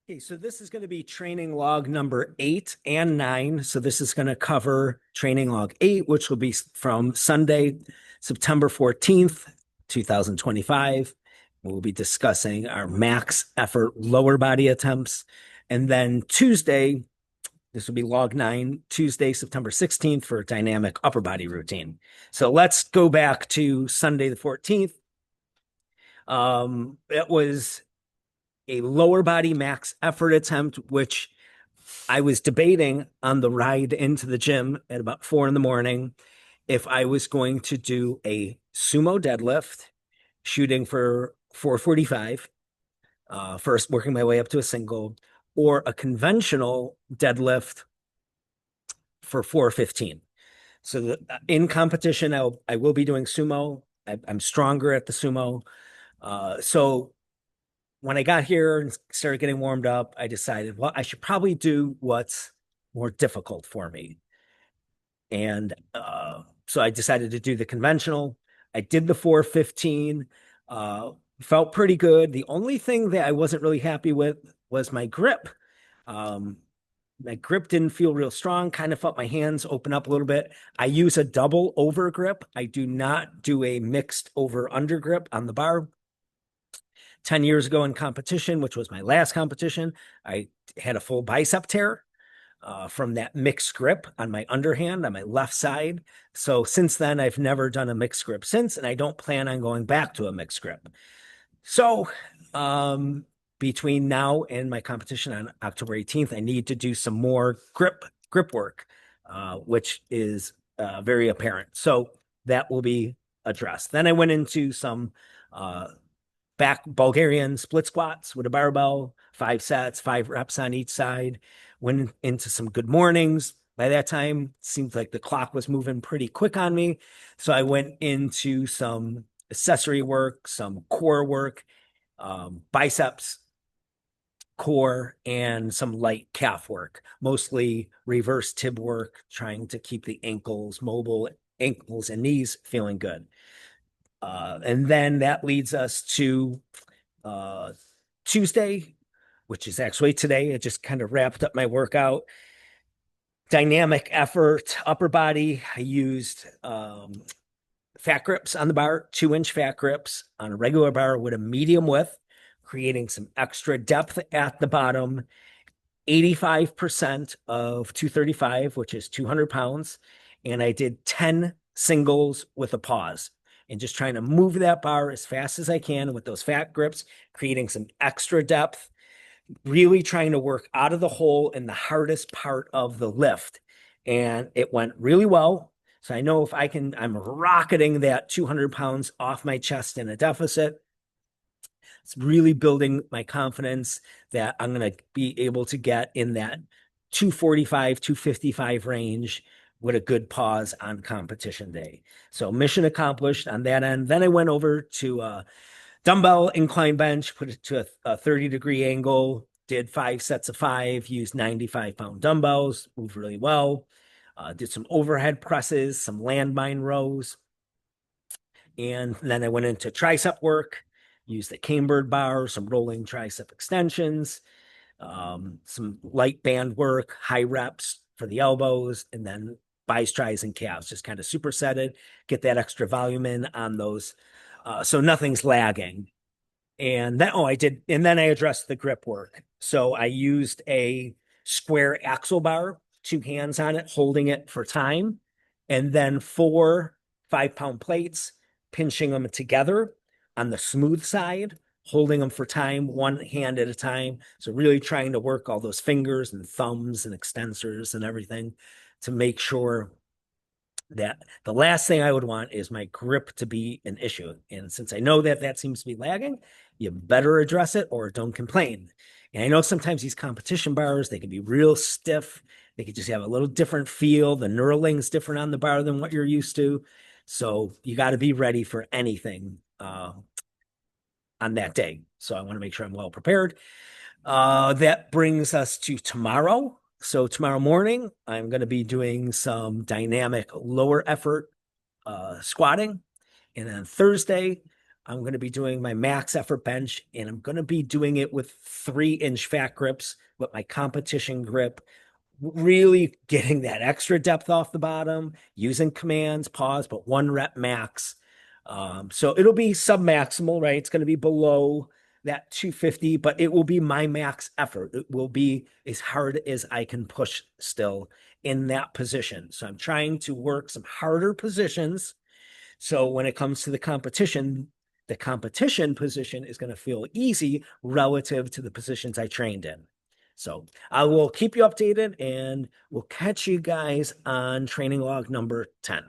Okay, so this is going to be training log number 8 and 9. So this is going to cover training log 8, which will be from Sunday, September 14th, 2025. We'll be discussing our max effort lower body attempts. And then Tuesday, this will be log 9, Tuesday, September 16th for a dynamic upper body routine. So let's go back to Sunday the 14th. It was a lower body max effort attempt, which I was debating on the ride into the gym at about 4 in the morning if I was going to do a sumo deadlift, shooting for 445, first working my way up to a single, or a conventional deadlift for 415. So in competition, I will be doing sumo. I'm stronger at the sumo. So when I got here and started getting warmed up, I decided, well, I should probably do what's more difficult for me. And so I decided to do the conventional. I did the 415, felt pretty good. The only thing that I wasn't really happy with was my grip. Um, my grip didn't feel real strong, kind of felt my hands open up a little bit. I use a double over grip. I do not do a mixed over under grip on the bar. 10 years ago in competition, which was my last competition, I had a full bicep tear from that mixed grip on my underhand on my left side. So since then, I've never done a mixed grip since, and I don't plan on going back to a mixed grip. So between now and my competition on October 18th, I need to do some more grip work, which is very apparent. So that will be addressed. Then I went into some back Bulgarian split squats with a barbell, 5 sets, 5 reps on each side. Went into some good mornings. By that time, it seemed like the clock was moving pretty quick on me. So I went into some accessory work, some core work, biceps, core, and some light calf work, mostly reverse tib work, trying to keep the ankles mobile, ankles and knees feeling good. And then that leads us to Tuesday, which is actually today. I just kind of wrapped up my workout. Dynamic effort, upper body. I used fat grips on the bar, 2-inch fat grips on a regular bar with a medium width, creating some extra depth at the bottom. 85% of 235, which is 200 pounds. And I did 10 singles with a pause and just trying to move that bar as fast as I can with those fat grips, creating some extra depth, really trying to work out of the hole in the hardest part of the lift. And it went really well. So I know if I can, I'm rocketing that 200 pounds off my chest in a deficit. It's really building my confidence that I'm going to be able to get in that 245, 255 range with a good pause on competition day. So mission accomplished on that end. Then I went over to dumbbell incline bench, put it to a 30-degree angle, did 5 sets of 5, used 95-pound dumbbells, moved really well. Did some overhead presses, some landmine rows. And then I went into tricep work, used the cambered bar, some rolling tricep extensions, some light band work, high reps for the elbows, and then bis, tris, and calves, just kind of supersetted, get that extra volume in on those. So nothing's lagging. And then, and then I addressed the grip work. So I used a square axle bar, 2 hands on it, holding it for time, and then 4 5-pound plates, pinching them together on the smooth side, holding them for time, 1 hand at a time. So really trying to work all those fingers and thumbs and extensors and everything to make sure that the last thing I would want is my grip to be an issue. And since I know that that seems to be lagging, you better address it or don't complain. And I know sometimes these competition bars, they can be real stiff. They can just have a little different feel. The knurling's different on the bar than what you're used to. So you got to be ready for anything on that day. So I want to make sure I'm well prepared. That brings us to tomorrow. So tomorrow morning, I'm going to be doing some dynamic lower effort squatting. And then Thursday, I'm going to be doing my max effort bench, and I'm going to be doing it with 3-inch fat grips with my competition grip, really getting that extra depth off the bottom, using commands, pause, but 1 rep max. So it'll be sub-maximal, right? It's going to be below that 250, but it will be my max effort. It will be as hard as I can push still in that position. So I'm trying to work some harder positions. So when it comes to the competition position is going to feel easy relative to the positions I trained in. So I will keep you updated and we'll catch you guys on training log number 10.